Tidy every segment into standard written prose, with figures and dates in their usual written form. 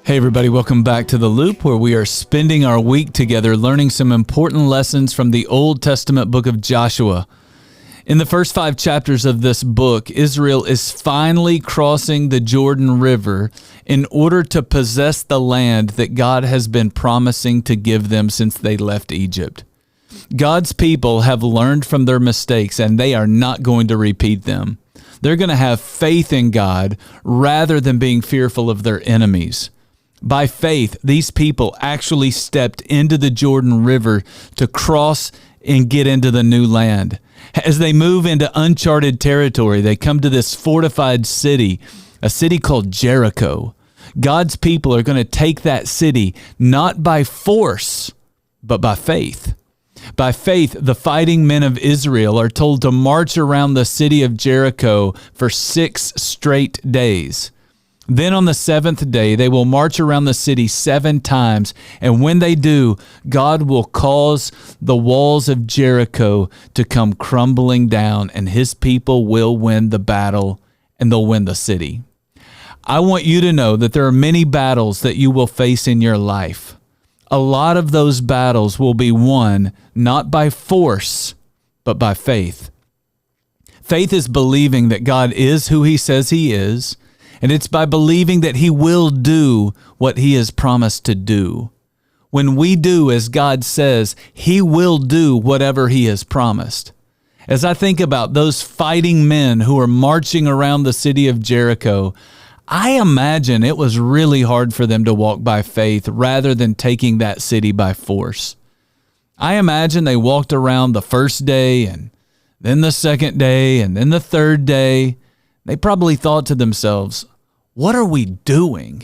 Hey everybody, welcome back to The Loop, where we are spending our week together learning some important lessons from the Old Testament book of Joshua. In the first 5 chapters of this book, Israel is finally crossing the Jordan River in order to possess the land that God has been promising to give them since they left Egypt. God's people have learned from their mistakes, and they are not going to repeat them. They're going to have faith in God rather than being fearful of their enemies. By faith, these people actually stepped into the Jordan River to cross and get into the new land. As they move into uncharted territory, they come to this fortified city, a city called Jericho. God's people are going to take that city not by force, but by faith. By faith, the fighting men of Israel are told to march around the city of Jericho for 6 straight days. Then on the 7th day, they will march around the city 7 times, and when they do, God will cause the walls of Jericho to come crumbling down, and his people will win the battle, and they'll win the city. I want you to know that there are many battles that you will face in your life. A lot of those battles will be won not by force, but by faith. Faith is believing that God is who he says he is, and it's by believing that he will do what he has promised to do. When we do as God says, he will do whatever he has promised. As I think about those fighting men who are marching around the city of Jericho, I imagine it was really hard for them to walk by faith rather than taking that city by force. I imagine they walked around the first day and then the second day and then the third day. They probably thought to themselves, what are we doing?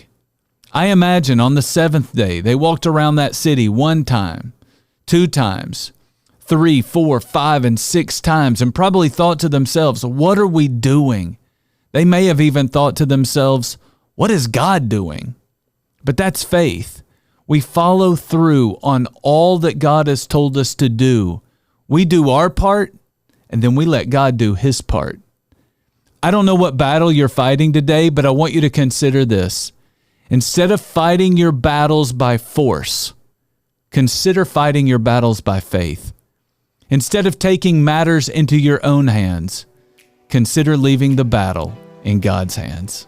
I imagine on the 7th day, they walked around that city 1 time, 2 times, 3, 4, 5, and 6 times, and probably thought to themselves, what are we doing? They may have even thought to themselves, what is God doing? But that's faith. We follow through on all that God has told us to do. We do our part, and then we let God do his part. I don't know what battle you're fighting today, but I want you to consider this. Instead of fighting your battles by force, consider fighting your battles by faith. Instead of taking matters into your own hands, consider leaving the battle in God's hands.